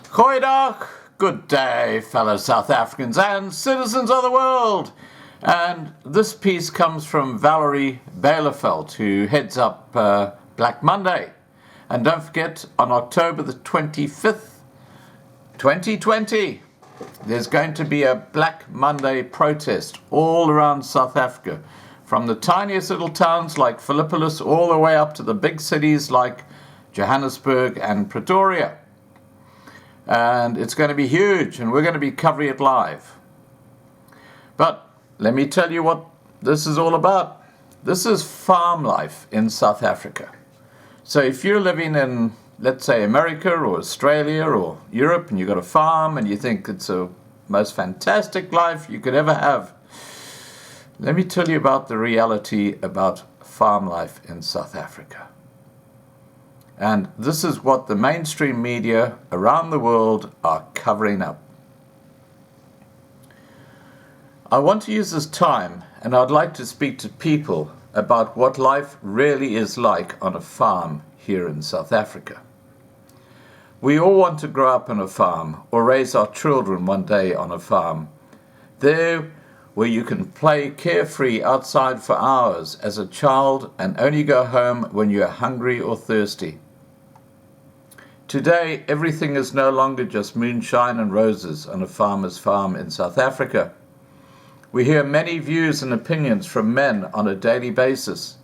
Goeiedag, good day, fellow South Africans and citizens of the world. And this piece comes from Valerie Byliefeldt, who heads up Black Monday. And don't forget, on October the 25th, 2020, there's going to be a Black Monday protest all around South Africa, from the tiniest little towns like Philippolis all the way up to the big cities like Johannesburg and Pretoria. And it's going to be huge, and we're going to be covering it live. But let me tell you what this is all about. This is farm life in South Africa. So if you're living in, let's say, America or Australia or Europe, and you've got a farm and you think it's the most fantastic life you could ever have, let me tell you about the reality about farm life in South Africa. And this is what the mainstream media around the world are covering up. I want to use this time, and I'd like to speak to people about what life really is like on a farm here in South Africa. We all want to grow up on a farm or raise our children one day on a farm. There where you can play carefree outside for hours as a child and only go home when you're hungry or thirsty. Today, everything is no longer just moonshine and roses on a farmer's farm in South Africa. We hear many views and opinions from men on a daily basis.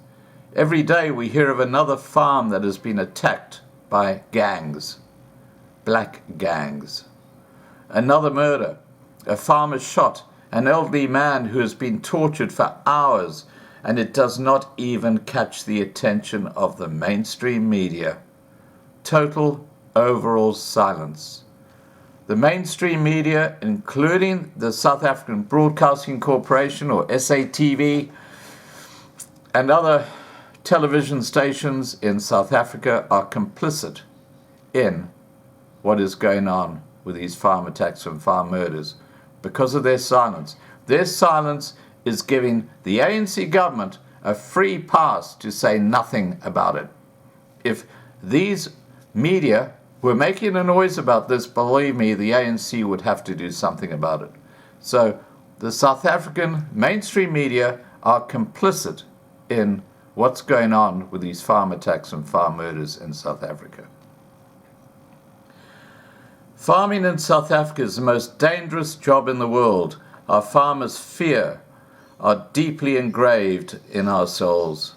Every day we hear of another farm that has been attacked by gangs, black gangs. Another murder, a farmer shot, an elderly man who has been tortured for hours, and it does not even catch the attention of the mainstream media. Total overall silence. The mainstream media, including the South African Broadcasting Corporation or SATV, and other television stations in South Africa, are complicit in what is going on with these farm attacks and farm murders because of their silence. Their silence is giving the ANC government a free pass to say nothing about it. If these media were making a noise about this, believe me, the ANC would have to do something about it. So the South African mainstream media are complicit in what's going on with these farm attacks and farm murders in South Africa. Farming in South Africa is the most dangerous job in the world. Our farmers' fear are deeply engraved in our souls.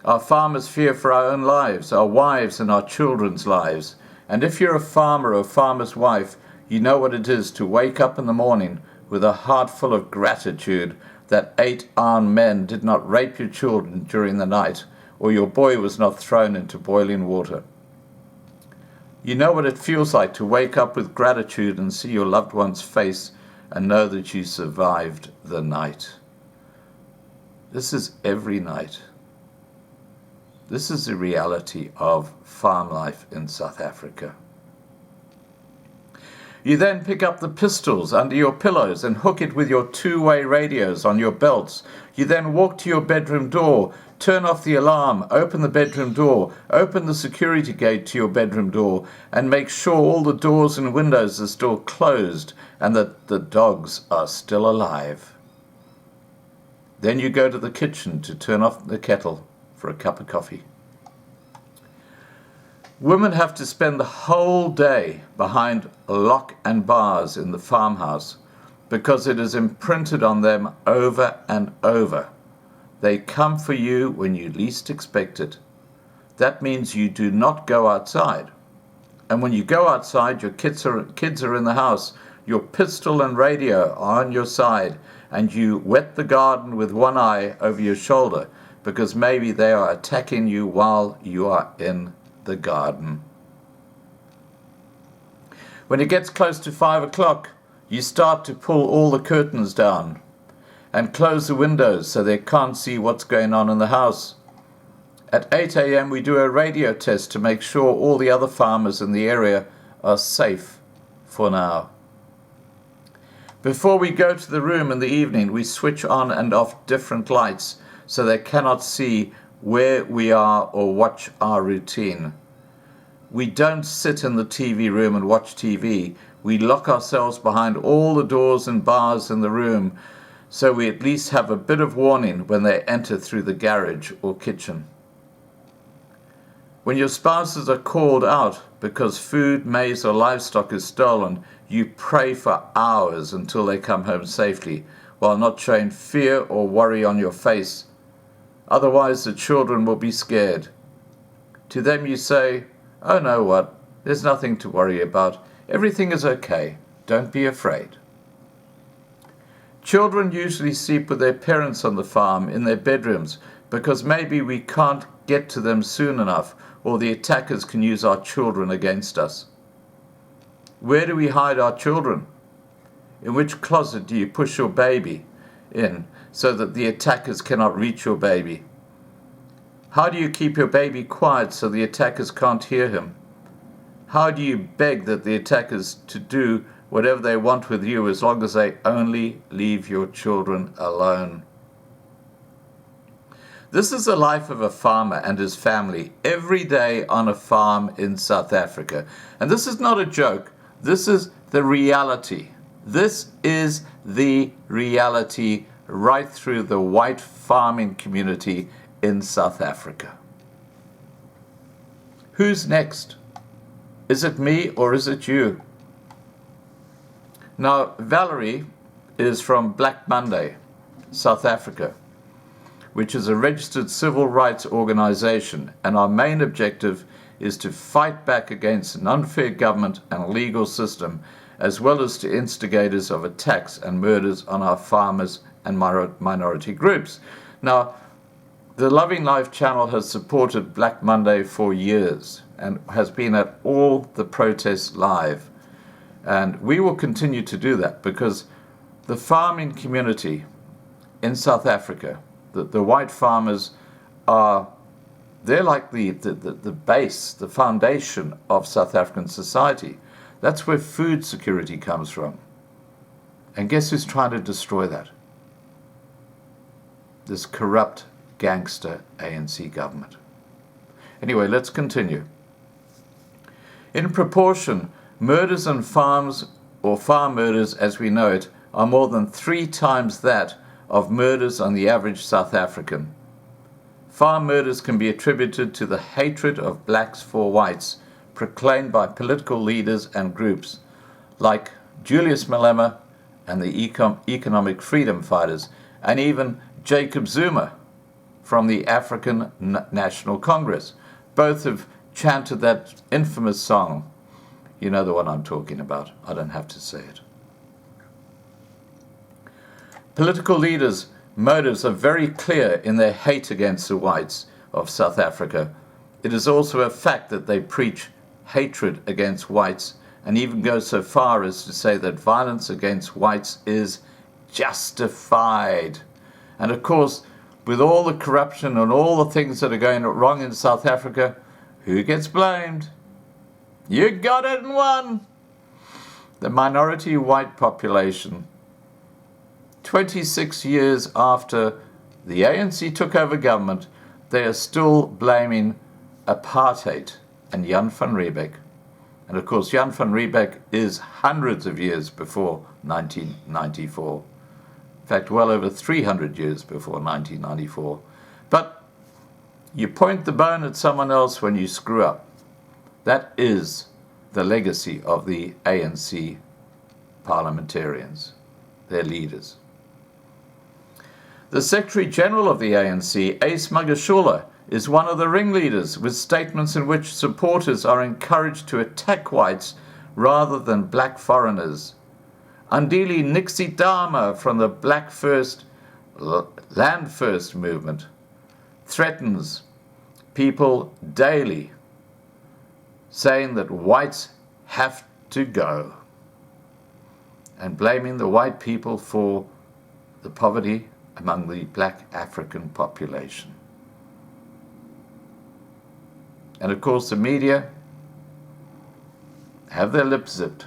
Our farmers fear for our own lives, our wives and our children's lives. And if you're a farmer or a farmer's wife, you know what it is to wake up in the morning with a heart full of gratitude that 8 armed men did not rape your children during the night, or your boy was not thrown into boiling water. You know what it feels like to wake up with gratitude and see your loved one's face and know that you survived the night. This is every night. This is the reality of farm life in South Africa. You then pick up the pistols under your pillows and hook it with your two-way radios on your belts. You then walk to your bedroom door, turn off the alarm, open the bedroom door, open the security gate to your bedroom door, and make sure all the doors and windows are still closed and that the dogs are still alive. Then you go to the kitchen to turn off the kettle for a cup of coffee. Women have to spend the whole day behind lock and bars in the farmhouse because it is imprinted on them over and over. They come for you when you least expect it. That means you do not go outside. And when you go outside, your kids are in the house, your pistol and radio are on your side, and you wet the garden with one eye over your shoulder because maybe they are attacking you while you are in the garden. When it gets close to 5 o'clock, you start to pull all the curtains down and close the windows so they can't see what's going on in the house. At 8 a.m. we do a radio test to make sure all the other farmers in the area are safe for now. Before we go to the room in the evening, we switch on and off different lights so they cannot see where we are or watch our routine. we don't sit in the TV room and watch TV. We lock ourselves behind all the doors and bars in the room, so we at least have a bit of warning when they enter through the garage or kitchen. When your spouses are called out because food, maize, or livestock is stolen, you pray for hours until they come home safely, while not showing fear or worry on your face. Otherwise, the children will be scared. To them you say, "Oh, no, what? There's nothing to worry about. Everything is okay. Don't be afraid." Children usually sleep with their parents on the farm in their bedrooms because maybe we can't get to them soon enough, or the attackers can use our children against us. Where do we hide our children? In which closet do you push your baby in so that the attackers cannot reach your baby? How do you keep your baby quiet so the attackers can't hear him? How do you beg that the attackers to do whatever they want with you as long as they only leave your children alone? This is the life of a farmer and his family every day on a farm in South Africa. And this is not a joke. This is the reality. This is the reality right through the white farming community in South Africa. Who's next? Is it me or is it you? Now, Valerie is from Black Monday, South Africa, which is a registered civil rights organization, and our main objective is to fight back against an unfair government and legal system, as well as to instigators of attacks and murders on our farmers and minority groups. Now, the Loving Life channel has supported Black Monday for years and has been at all the protests live. And we will continue to do that because the farming community in South Africa, the white farmers they're like the base, the foundation of South African society. That's where food security comes from. And guess who's trying to destroy that? This corrupt gangster ANC government. Anyway, let's continue. In proportion, murders on farms, or farm murders as we know it, are more than 3 times that of murders on the average South African. Farm murders can be attributed to the hatred of blacks for whites, proclaimed by political leaders and groups like Julius Malema and the economic freedom fighters, and even Jacob Zuma from the African National Congress. Both have chanted that infamous song. You know the one I'm talking about. I don't have to say it. Political leaders' motives are very clear in their hate against the whites of South Africa. It is also a fact that they preach hatred against whites and even go so far as to say that violence against whites is justified. And of course, with all the corruption and all the things that are going wrong in South Africa, who gets blamed? You got it and won! The minority white population. 26 years after the ANC took over government, they are still blaming apartheid and Jan van Riebeeck. And of course, Jan van Riebeeck is hundreds of years before 1994. In fact, well over 300 years before 1994. But you point the bone at someone else when you screw up. That is the legacy of the ANC parliamentarians, their leaders. The Secretary General of the ANC, Ace Magashule, is one of the ringleaders, with statements in which supporters are encouraged to attack whites rather than black foreigners. Andile Nixitama from the Black First, Land First movement threatens people daily, saying that whites have to go, and blaming the white people for the poverty among the black African population. And of course the media have their lips zipped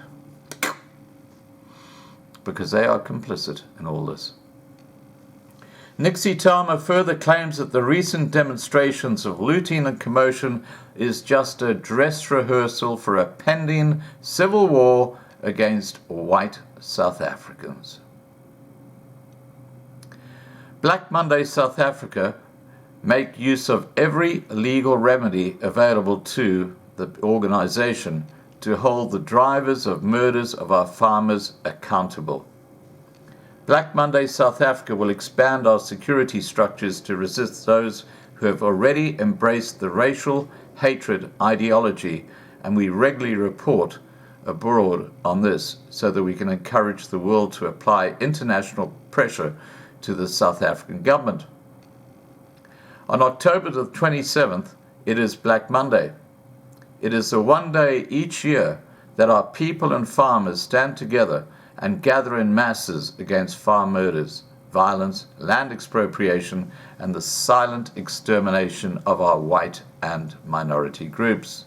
because they are complicit in all this. Nixie Tama further claims that the recent demonstrations of looting and commotion is just a dress rehearsal for a pending civil war against white South Africans. Black Monday South Africa make use of every legal remedy available to the organization to hold the drivers of murders of our farmers accountable. Black Monday South Africa will expand our security structures to resist those who have already embraced the racial hatred ideology, and we regularly report abroad on this so that we can encourage the world to apply international pressure to the South African government. On October the 27th, it is Black Monday. It is the one day each year that our people and farmers stand together and gather in masses against farm murders, violence, land expropriation, and the silent extermination of our white and minority groups.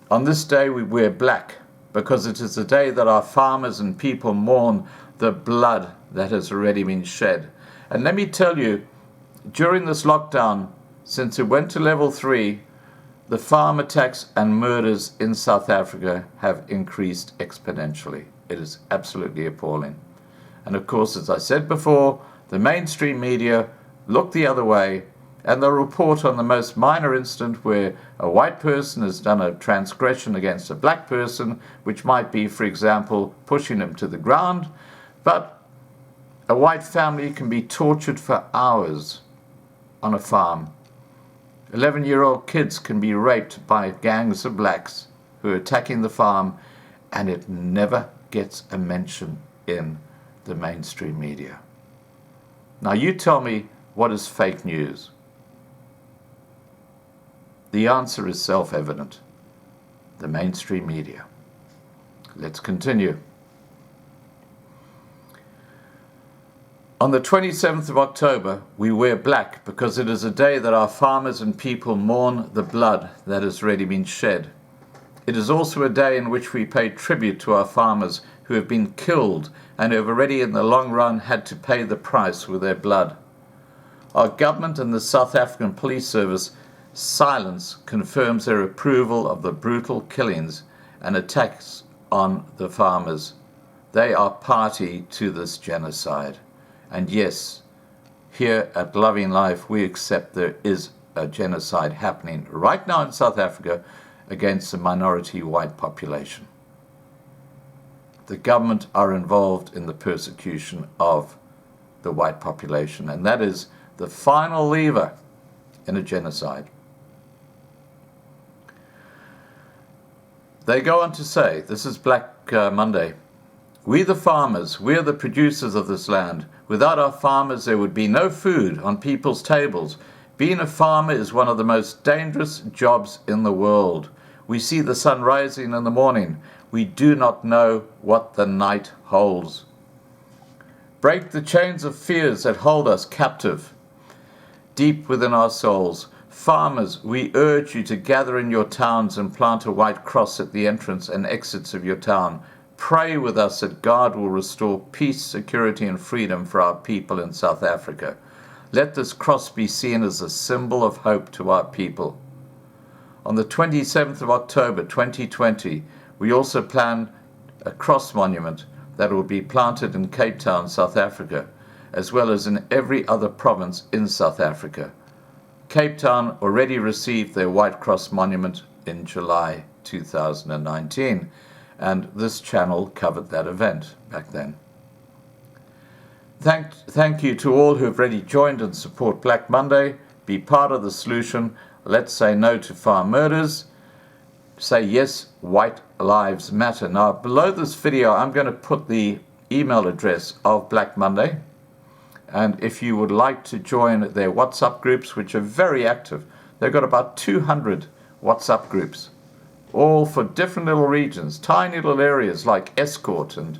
On this day we wear black because it is the day that our farmers and people mourn the blood that has already been shed. And let me tell you, during this lockdown, since it went to level 3, the farm attacks and murders in South Africa have increased exponentially. It is absolutely appalling. And of course, as I said before, the mainstream media look the other way and they'll report on the most minor incident where a white person has done a transgression against a black person, which might be, for example, pushing him to the ground. But a white family can be tortured for hours on a farm. 11-year-old kids can be raped by gangs of blacks who are attacking the farm, and it never gets a mention in the mainstream media. Now you tell me, what is fake news? The answer is self-evident. The mainstream media. Let's continue. On the 27th of October, we wear black because it is a day that our farmers and people mourn the blood that has already been shed. It is also a day in which we pay tribute to our farmers who have been killed and who have already in the long run had to pay the price with their blood. Our government and the South African Police Service silence confirms their approval of the brutal killings and attacks on the farmers. They are party to this genocide. And yes, here at Loving Life, we accept there is a genocide happening right now in South Africa against the minority white population. The government are involved in the persecution of the white population, and that is the final lever in a genocide. They go on to say, this is Black Monday, "We the farmers, we are the producers of this land. Without our farmers, there would be no food on people's tables. Being a farmer is one of the most dangerous jobs in the world. We see the sun rising in the morning. We do not know what the night holds. Break the chains of fears that hold us captive deep within our souls. Farmers, we urge you to gather in your towns and plant a white cross at the entrance and exits of your town. Pray with us that God will restore peace, security, and freedom for our people in South Africa. Let this cross be seen as a symbol of hope to our people." On the 27th of October 2020, we also plan a cross monument that will be planted in Cape Town, South Africa, as well as in every other province in South Africa. Cape Town already received their White Cross monument in July 2019. And this channel covered that event back then. Thank you to all who have already joined and support Black Monday. Be part of the solution. Let's say no to farm murders. Say yes, white lives matter. Now, below this video, I'm going to put the email address of Black Monday. And if you would like to join their WhatsApp groups, which are very active, they've got about 200 WhatsApp groups, all for different little regions, tiny little areas like Escort and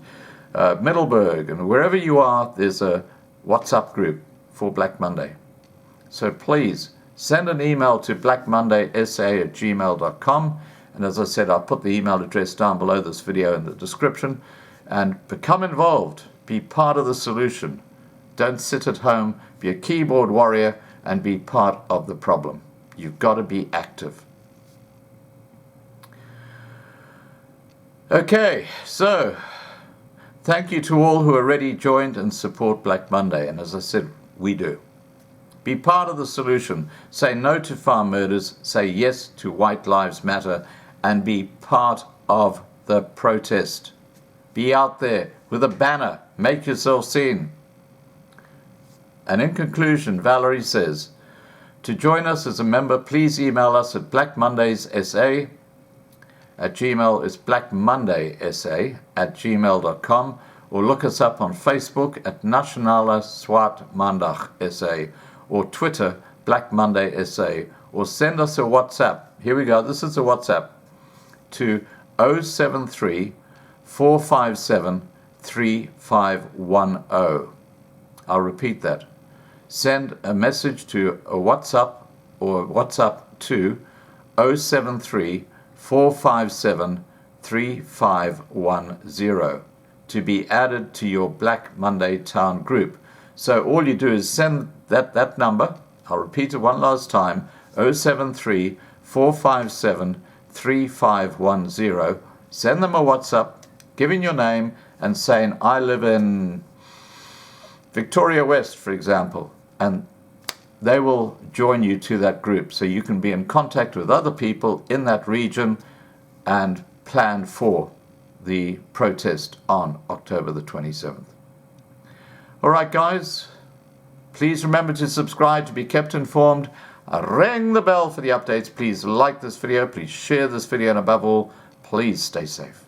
Middelburg, and wherever you are, there's a WhatsApp group for Black Monday. So please send an email to blackmondaysa@gmail.com, and as I said, I'll put the email address down below this video in the description, and become involved, be part of the solution Don't sit at home, be a keyboard warrior and be part of the problem. You've got to be active. Okay, so thank you to all who already joined and support Black Monday. And as I said, we do. Be part of the solution. Say no to farm murders. Say yes to White Lives Matter. And be part of the protest. Be out there with a banner. Make yourself seen. And in conclusion, Valerie says, to join us as a member, please email us at blackmondayssa @gmail is blackmondaysa@gmail.com, or look us up on Facebook at Nationale Swart Maandag SA, or Twitter Black Monday SA, or send us a WhatsApp. Here we go. This is a WhatsApp to 073 457 3510. I'll repeat that. Send a message to a WhatsApp or WhatsApp to 073 457 3510 to be added to your Black Monday Town group. So all you do is send that number. I'll repeat it one last time, 073 457 3510. Send them a WhatsApp, giving your name and saying, I live in Victoria West, for example, and they will join you to that group so you can be in contact with other people in that region and plan for the protest on October the 27th. All right, guys, please remember to subscribe to be kept informed. Ring the bell for the updates. Please like this video. Please share this video. And above all, please stay safe.